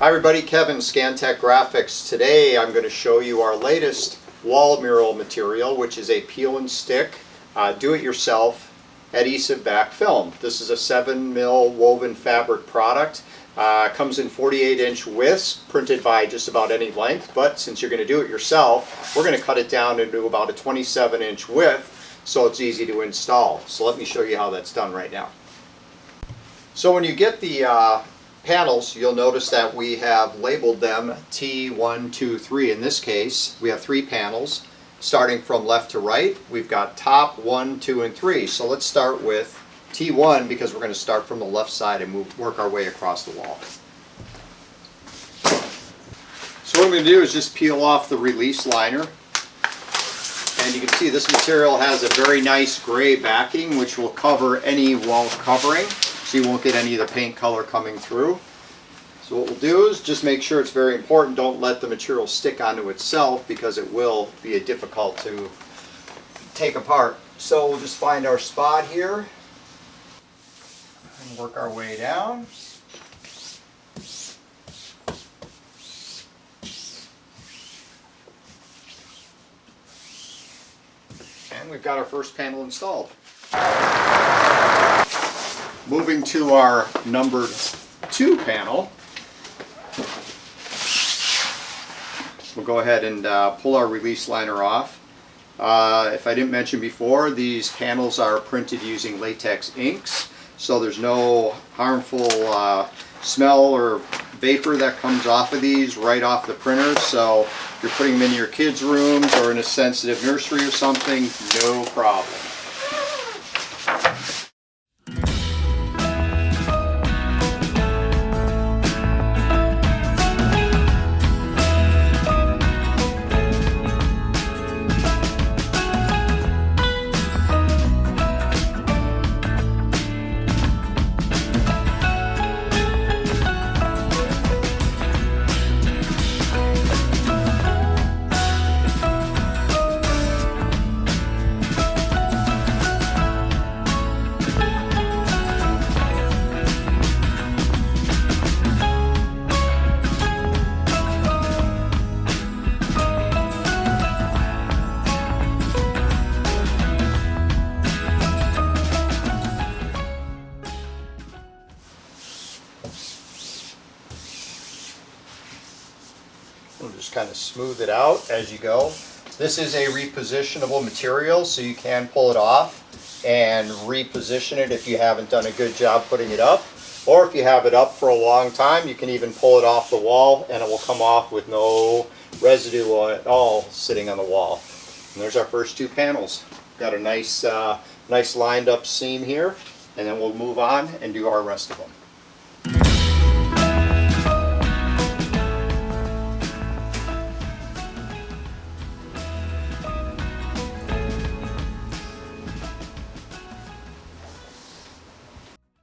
Hi everybody, Kevin, ScanTech Graphics. Today I'm going to show you our latest wall mural material, which is a peel and stick, do-it-yourself adhesive back film. This is a 7mm woven fabric product. Comes in 48-inch widths, printed by just about any length, but since you're going to do it yourself, we're going to cut it down into about a 27-inch width so it's easy to install. So let me show you how that's done right now. So when you get the panels, you'll notice that we have labeled them T1, 2, 3. In this case, we have 3 panels starting from left to right. We've got top 1, 2, and 3. So let's start with T1 because we're going to start from the left side and work our way across the wall. So what I'm going to do is just peel off the release liner. And you can see this material has a very nice gray backing which will cover any wall covering. So you won't get any of the paint color coming through. So what we'll do is just make sure, it's very important, don't let the material stick onto itself because it will be difficult to take apart. So we'll just find our spot here and work our way down. And we've got our first panel installed. Moving to our number 2 panel, we'll go ahead and pull our release liner off. If I didn't mention before, these panels are printed using latex inks, so there's no harmful smell or vapor that comes off of these right off the printer. So if you're putting them in your kids' rooms or in a sensitive nursery or something, no problem. We'll just kind of smooth it out as you go. This is a repositionable material, so you can pull it off and reposition it if you haven't done a good job putting it up. Or if you have it up for a long time, you can even pull it off the wall and it will come off with no residue at all sitting on the wall. And there's our first 2 panels. Got a nice lined up seam here, and then we'll move on and do our rest of them.